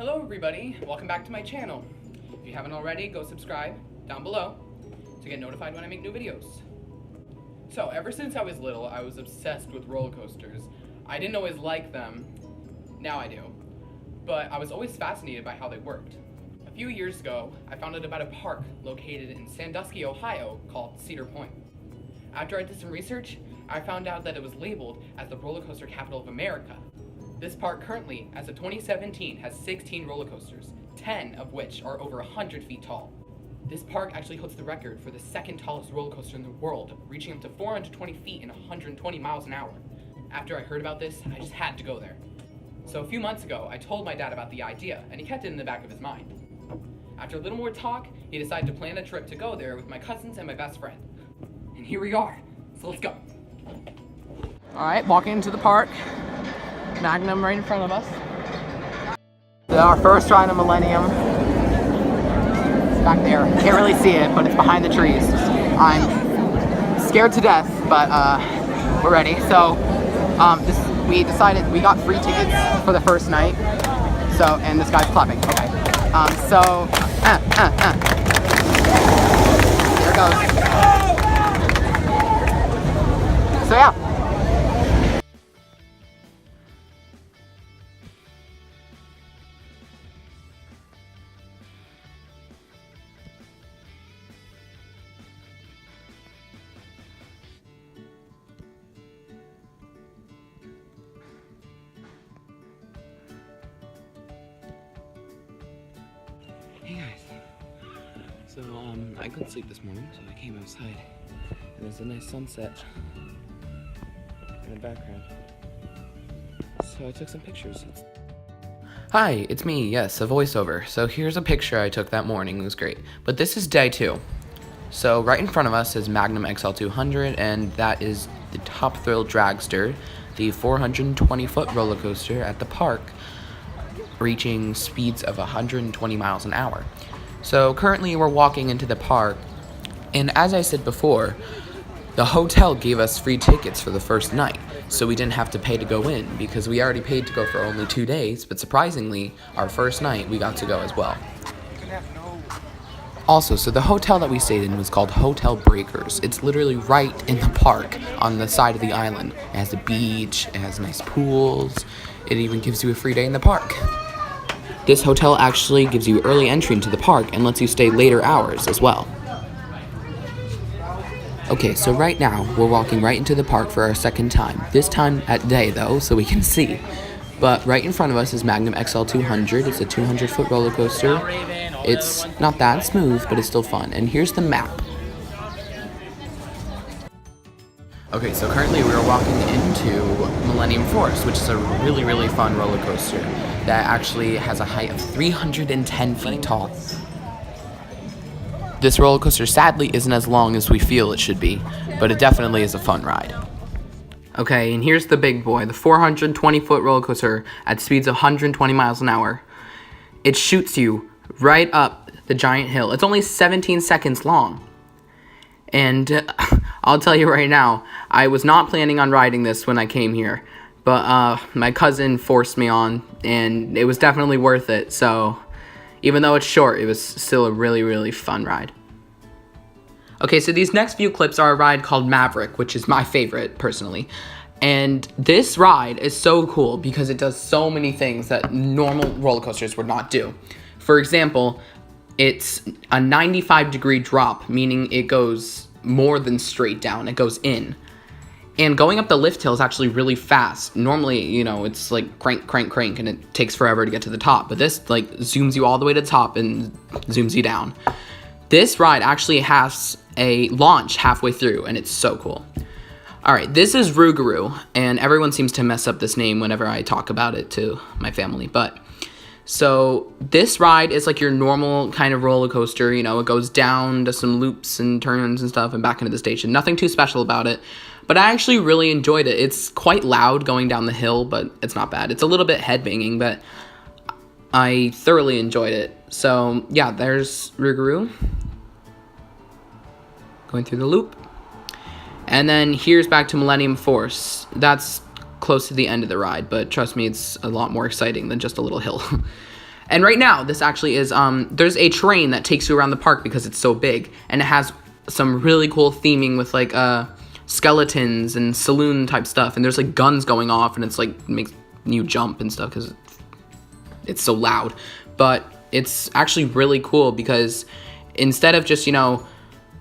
Hello everybody, welcome back to my channel. If you haven't already, go subscribe down below to get notified when I make new videos. So ever since I was little, I was obsessed with roller coasters. I didn't always like them, now I do, but I was always fascinated by how they worked. A few years ago, I found out about a park located in Sandusky, Ohio called Cedar Point. After I did some research, I found out that it was labeled as the roller coaster capital of America. This park currently, as of 2017, has 16 roller coasters, 10 of which are over 100 feet tall. This park actually holds the record for the second tallest roller coaster in the world, reaching up to 420 feet and 120 miles an hour. After I heard about this, I just had to go there. So a few months ago, I told my dad about the idea, and he kept it in the back of his mind. After a little more talk, he decided to plan a trip to go there with my cousins and my best friend. And here we are, so let's go. All right, walking into the park. Magnum right in front of us. Our first ride on Millennium. It's back there. Can't really see it, but it's behind the trees. I'm scared to death, but we're ready. So we decided we got free tickets for the first night. So, and this guy's clapping. Okay. There it goes. So yeah. Hey guys, so I couldn't sleep this morning, so I came outside, and there's a nice sunset in the background, so I took some pictures. Hi, it's me, yes, a voiceover. So here's a picture I took that morning. It was great, but this is day 2. So right in front of us is Magnum XL200, and that is the Top Thrill Dragster, the 420-foot roller coaster at the park, reaching speeds of 120 miles an hour. So currently we're walking into the park, and as I said before, the hotel gave us free tickets for the first night, so we didn't have to pay to go in because we already paid to go for only 2 days, but surprisingly, our first night we got to go as well. Also, so the hotel that we stayed in was called Hotel Breakers. It's literally right in the park on the side of the island. It has a beach, it has nice pools, it even gives you a free day in the park. This hotel actually gives you early entry into the park and lets you stay later hours as well. Okay, so right now, we're walking right into the park for our second time. This time at day though, so we can see. But right in front of us is Magnum XL200. It's a 200-foot roller coaster. It's not that smooth, but it's still fun. And here's the map. Okay, so currently we are walking into Millennium Forest, which is a really, really fun roller coaster that actually has a height of 310 feet tall. This roller coaster sadly isn't as long as we feel it should be, but it definitely is a fun ride. Okay, and here's the big boy, the 420-foot roller coaster at speeds of 120 miles an hour. It shoots you right up the giant hill. It's only 17 seconds long. And I'll tell you right now, I was not planning on riding this when I came here, but my cousin forced me on, and it was definitely worth it. So even though it's short, it was still a really, really fun ride. Okay, so these next few clips are a ride called Maverick, which is my favorite personally. And this ride is so cool because it does so many things that normal roller coasters would not do. For example, it's a 95-degree drop, meaning it goes more than straight down, it goes in. And going up the lift hill is actually really fast. Normally, you know, it's like crank, crank, crank, and it takes forever to get to the top. But this, like, zooms you all the way to the top and zooms you down. This ride actually has a launch halfway through, and it's so cool. All right, this is Rougarou, and everyone seems to mess up this name whenever I talk about it to my family. But so this ride is like your normal kind of roller coaster. You know, it goes down to some loops and turns and stuff and back into the station. Nothing too special about it, but I actually really enjoyed it. It's quite loud going down the hill, but it's not bad. It's a little bit headbanging, but I thoroughly enjoyed it. So yeah, there's Rougarou going through the loop. And then here's back to Millennium Force. That's close to the end of the ride, but trust me, it's a lot more exciting than just a little hill. And right now, this actually is, there's a train that takes you around the park because it's so big. And it has some really cool theming with, like, skeletons and saloon type stuff. And there's, like, guns going off, and it's, like, makes you jump and stuff because it's so loud. But it's actually really cool because instead of just, you know,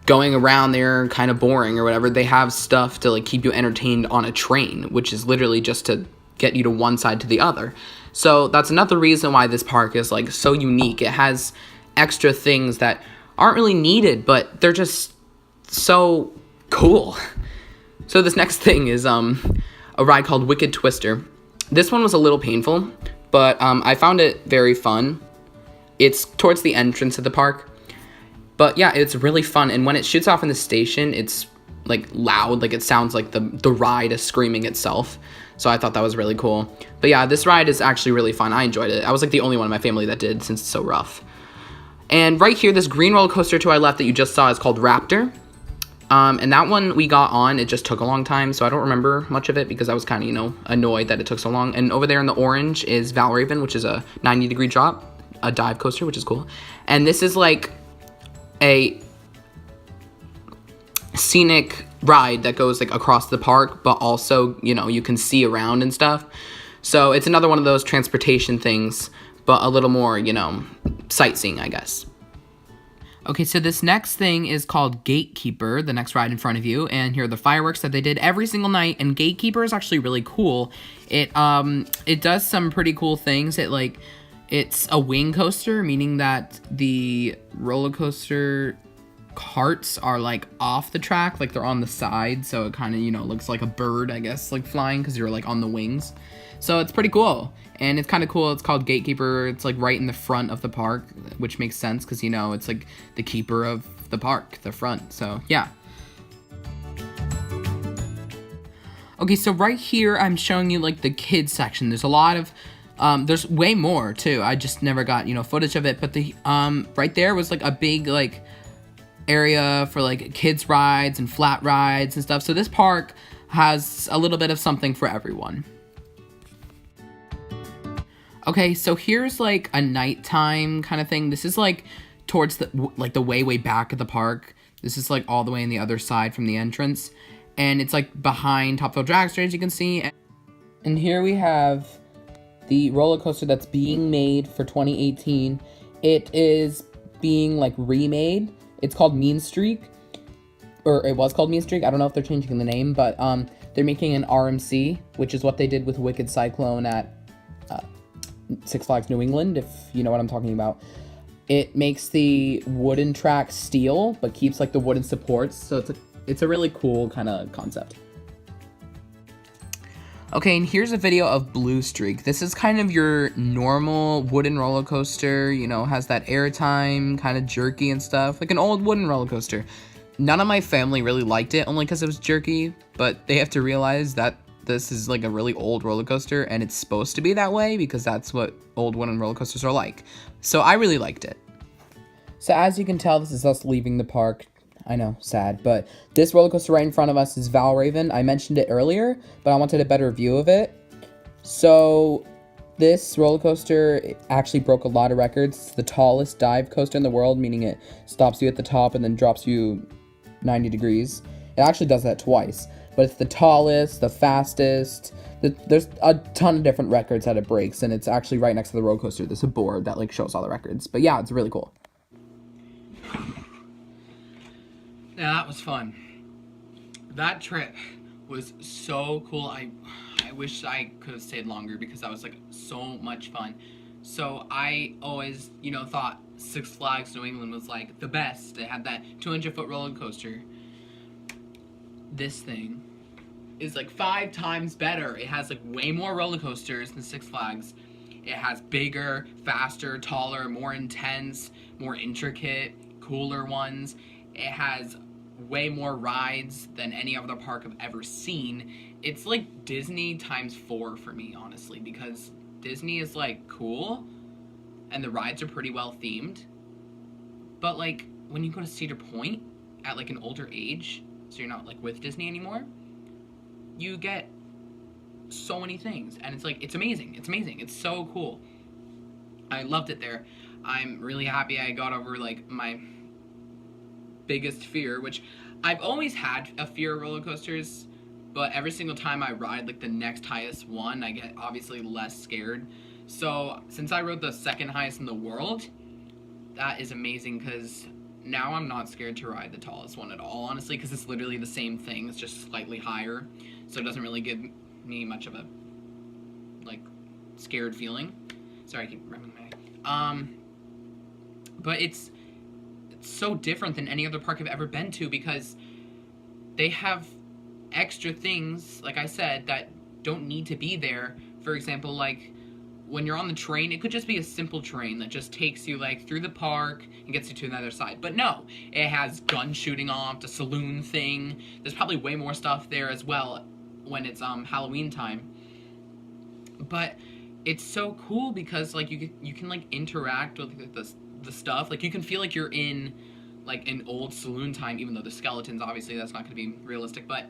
going around there kind of boring or whatever, they have stuff to, like, keep you entertained on a train, which is literally just to get you to one side to the other. So that's another reason why this park is, like, so unique. It has extra things that aren't really needed, but they're just so cool. So this next thing is a ride called Wicked Twister. This one was a little painful, but I found it very fun. It's towards the entrance of the park. But yeah, it's really fun, and when it shoots off in the station, it's, like, loud. Like, it sounds like the ride is screaming itself. So I thought that was really cool. But yeah, this ride is actually really fun. I enjoyed it. I was, like, the only one in my family that did, since it's so rough. And right here, this green roller coaster to our left that you just saw is called Raptor. And that one we got on, it just took a long time, so I don't remember much of it because I was kind of, you know, annoyed that it took so long. And over there in the orange is Valraven, which is a 90-degree drop, a dive coaster, which is cool. And this is, like, a scenic ride that goes, like, across the park, but also, you know, you can see around and stuff. So it's another one of those transportation things, but a little more, you know, sightseeing, I guess. Okay, so this next thing is called Gatekeeper, the next ride in front of you, and here are the fireworks that they did every single night. And Gatekeeper is actually really cool. It does some pretty cool things. It's a wing coaster, meaning that the roller coaster carts are, like, off the track, like they're on the side, so it kind of, you know, looks like a bird, I guess, like, flying because you're, like, on the wings. So it's pretty cool, and it's kind of cool. It's called Gatekeeper. It's, like, right in the front of the park, which makes sense because, you know, it's, like, the keeper of the park, the front. So yeah. Okay, so right here I'm showing you, like, the kids section. There's a lot of there's way more too. I just never got, you know, footage of it, but the right there was, like, a big, like, area for, like, kids rides and flat rides and stuff. So this park has a little bit of something for everyone. Okay, so here's, like, a nighttime kind of thing. This is, like, towards the, like, the way back of the park. This is, like, all the way on the other side from the entrance, and it's, like, behind Topville Dragster, as you can see. And here we have the roller coaster that's being made for 2018. It is being, like, remade. It's called Mean Streak, or it was called Mean Streak. I don't know if they're changing the name, but they're making an RMC, which is what they did with Wicked Cyclone at Six Flags New England, if you know what I'm talking about. It makes the wooden track steel, but keeps, like, the wooden supports, so it's a really cool kind of concept. Okay, and here's a video of Blue Streak. This is kind of your normal wooden roller coaster, you know, has that airtime, kind of jerky and stuff, like an old wooden roller coaster. None of my family really liked it, only because it was jerky, but they have to realize that this is, like, a really old roller coaster, and it's supposed to be that way because that's what old wooden roller coasters are like. So I really liked it. So as you can tell, this is us leaving the park. I know, sad, but this roller coaster right in front of us is Valraven. I mentioned it earlier, but I wanted a better view of it. So this roller coaster actually broke a lot of records. It's the tallest dive coaster in the world, meaning it stops you at the top and then drops you 90 degrees. It actually does that twice, but it's the tallest, the fastest. There's a ton of different records that it breaks, and it's actually right next to the roller coaster. There's a board that, like, shows all the records. But yeah, it's really cool. Yeah, that was fun. That trip was so cool. I wish I could have stayed longer because that was, like, so much fun. So I always, you know, thought Six Flags New England was, like, the best. It had that 200-foot roller coaster. This thing is, like, 5 times better. It has, like, way more roller coasters than Six Flags. It has bigger, faster, taller, more intense, more intricate, cooler ones. It has way more rides than any other park I've ever seen. It's like Disney times 4 for me, honestly, because Disney is, like, cool and the rides are pretty well themed, but, like, when you go to Cedar Point at, like, an older age, so you're not, like, with Disney anymore, you get so many things, and it's, like, it's amazing. It's amazing. It's so cool. I loved it there. I'm really happy I got over like my biggest fear, which I've always had a fear of roller coasters, but every single time I ride like the next highest one, I get obviously less scared. So since I rode the second highest in the world, that is amazing because now I'm not scared to ride the tallest one at all, honestly, because it's literally the same thing. It's just slightly higher, so it doesn't really give me much of a like scared feeling. Sorry, I keep rubbing my but it's so different than any other park I've ever been to because they have extra things, like I said, that don't need to be there. For example, like when you're on the train, it could just be a simple train that just takes you like through the park and gets you to another side. But no, it has guns shooting off, the saloon thing. There's probably way more stuff there as well when it's Halloween time. But it's so cool because like you can like interact with the stuff. Like you can feel like you're in like an old saloon time, even though the skeletons, obviously that's not going to be realistic, but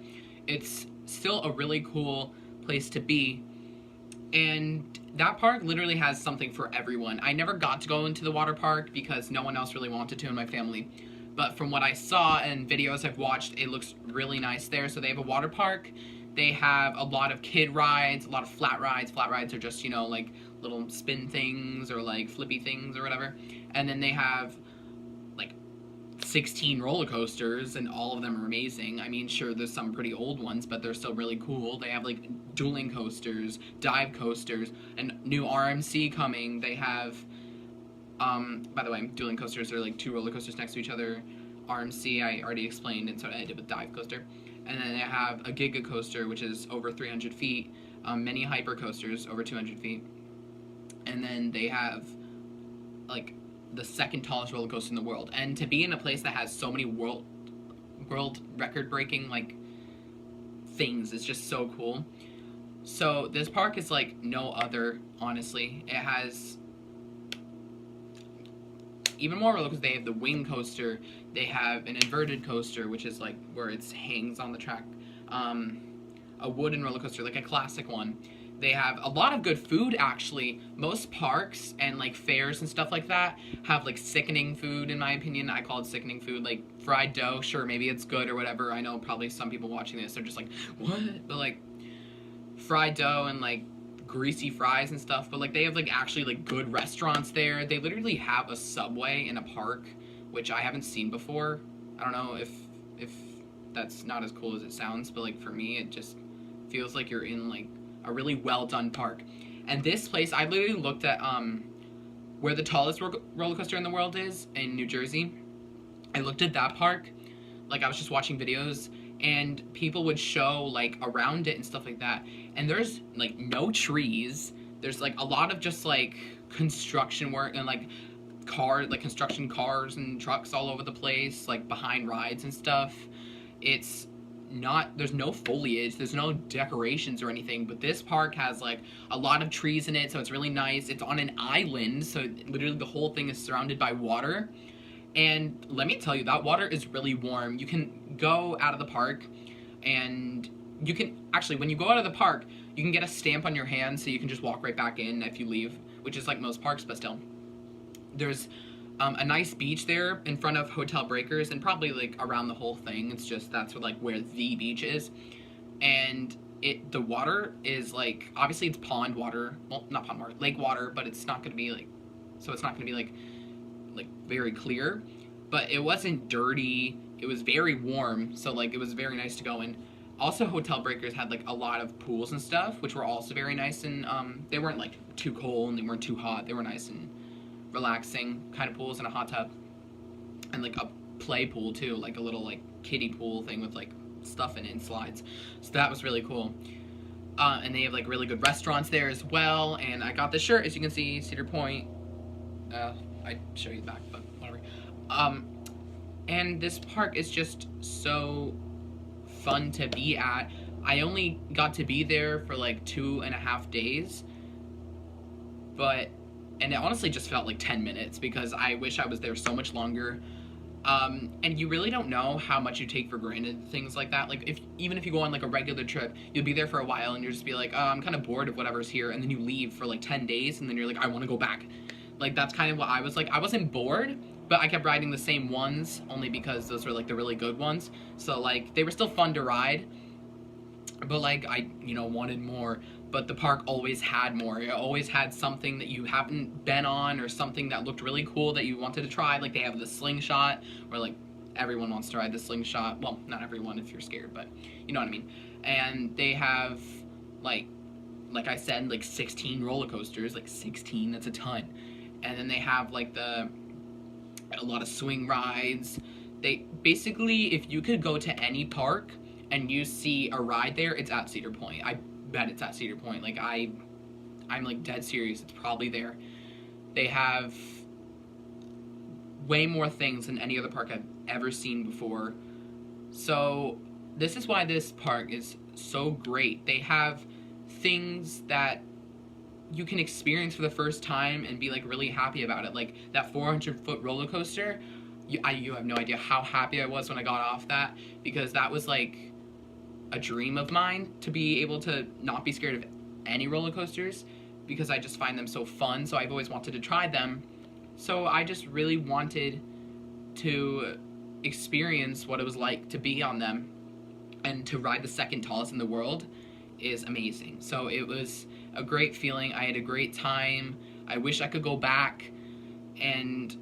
it's still a really cool place to be. And that park literally has something for everyone. I never got to go into the water park because no one else really wanted to in my family. But from what I saw and videos I've watched, it looks really nice there. So they have a water park. They have a lot of kid rides, a lot of flat rides. Flat rides are just, you know, like little spin things or like flippy things or whatever. And then they have like 16 roller coasters, and all of them are amazing. I mean, sure, there's some pretty old ones, but they're still really cool. They have like dueling coasters, dive coasters, and new RMC coming. They have, by the way, dueling coasters are like two roller coasters next to each other. RMC I already explained, and so I did with dive coaster. And then they have a Giga coaster, which is over 300 feet. Many hyper coasters over 200 feet. And then they have like the second tallest roller coaster in the world. And to be in a place that has so many world record breaking like things is just so cool. So this park is like no other, honestly. It has even more roller coasters. They have the wing coaster. They have an inverted coaster, which is like where it hangs on the track. A wooden roller coaster, like a classic one. They have a lot of good food, actually. Most parks and like fairs and stuff like that have like sickening food, in my opinion. I call it sickening food, like fried dough. Sure, maybe it's good or whatever. I know probably some people watching this are just like, what? But like fried dough and like greasy fries and stuff. But like they have like actually like good restaurants there. They literally have a Subway in a park, which I haven't seen before. I don't know if that's not as cool as it sounds, but like for me, it just feels like you're in like a really well done park. And this place, I literally looked at where the tallest roller coaster in the world is in New Jersey. I looked at that park, like I was just watching videos, and people would show like around it and stuff like that. And there's like no trees. There's like a lot of just like construction work and like construction cars and trucks all over the place, like behind rides and stuff. It's not, there's no foliage, there's no decorations or anything, but this park has like a lot of trees in it, so it's really nice. It's on an island, so literally the whole thing is surrounded by water. And let me tell you, that water is really warm. You can go out of the park and you can actually, when you go out of the park, you can get a stamp on your hand so you can just walk right back in if you leave, which is like most parks, but still. There's a nice beach there in front of Hotel Breakers, and probably like around the whole thing. It's just that's where the beach is, and the water is like, obviously it's pond water, well, not pond water, lake water, but it's not going to be like, so it's not going to be like very clear, but it wasn't dirty. It was very warm, so like it was very nice to go in. Also, Hotel Breakers had like a lot of pools and stuff, which were also very nice, and they weren't like too cold and they weren't too hot. They were nice and relaxing kind of pools, and a hot tub, and like a play pool too, like a little like kiddie pool thing with like stuff in it and slides. So that was really cool. And they have like really good restaurants there as well. And I got this shirt, as you can see, Cedar Point. I'd show you the back, but whatever. And this park is just so fun to be at. I only got to be there for like 2.5 days, and it honestly just felt like 10 minutes because I wish I was there so much longer. And you really don't know how much you take for granted things like that. Like even if you go on like a regular trip, you'll be there for a while and you'll just be like, oh, I'm kind of bored of whatever's here, and then you leave for like 10 days and then you're like, I want to go back. Like, that's kind of what I was like. I wasn't bored, but I kept riding the same ones only because those were like the really good ones. So like they were still fun to ride, but like I wanted more. But the park always had more. It always had something that you haven't been on, or something that looked really cool that you wanted to try. Like they have the slingshot, or like everyone wants to ride the slingshot. Well, not everyone if you're scared, but you know what I mean. And they have like I said, like 16 roller coasters. Like 16, that's a ton. And then they have like a lot of swing rides. They basically, if you could go to any park and you see a ride there, it's at Cedar Point. I bet it's at Cedar Point. Like I'm like dead serious. It's probably there. They have way more things than any other park I've ever seen before. So this is why this park is so great. They have things that you can experience for the first time and be like really happy about it. Like that 400-foot roller coaster, you have no idea how happy I was when I got off that, because that was like a dream of mine, to be able to not be scared of any roller coasters, because I just find them so fun. So I've always wanted to try them. So I just really wanted to experience what it was like to be on them, and to ride the second tallest in the world is amazing. So it was a great feeling. I had a great time. I wish I could go back, and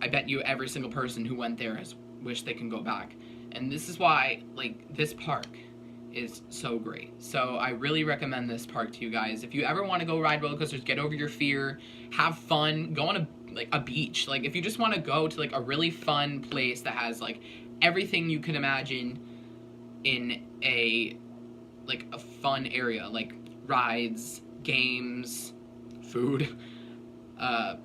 I bet you every single person who went there has wished they can go back. And this is why, like, this park is so great. So I really recommend this park to you guys. If you ever want to go ride roller coasters, get over your fear, have fun, go on a beach. Like, if you just want to go to like a really fun place that has like everything you could imagine in a fun area, like rides, games, food, a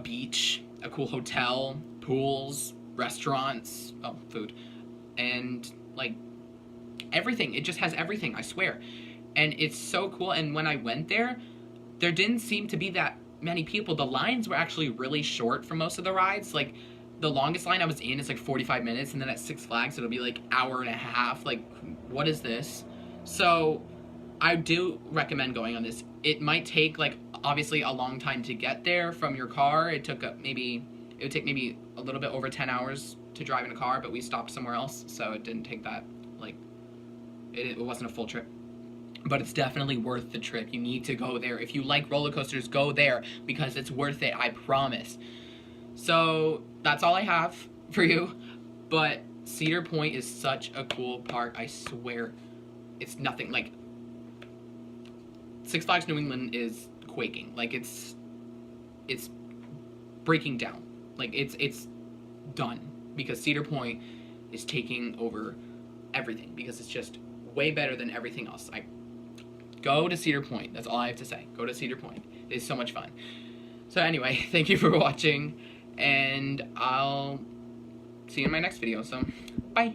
beach, a cool hotel, pools, restaurants, food, and like everything. It just has everything, I swear. And it's so cool. And when I went there didn't seem to be that many people. The lines were actually really short for most of the rides. Like the longest line I was in is like 45 minutes, and then at Six Flags it'll be like hour and a half. Like, what is this? So I do recommend going on this. It might take like obviously a long time to get there from your car. It would take maybe a little bit over 10 hours to drive in a car, but we stopped somewhere else, so it didn't take that, like, it wasn't a full trip. But it's definitely worth the trip. You need to go there. If you like roller coasters, go there, because it's worth it, I promise. So that's all I have for you. But Cedar Point is such a cool park, I swear. It's nothing like Six Flags New England is quaking. Like it's breaking down. Like it's done, because Cedar Point is taking over everything, because it's just way better than everything else. Go to Cedar Point. That's all I have to say. Go to Cedar Point. It's so much fun. So anyway, thank you for watching, and I'll see you in my next video. So bye.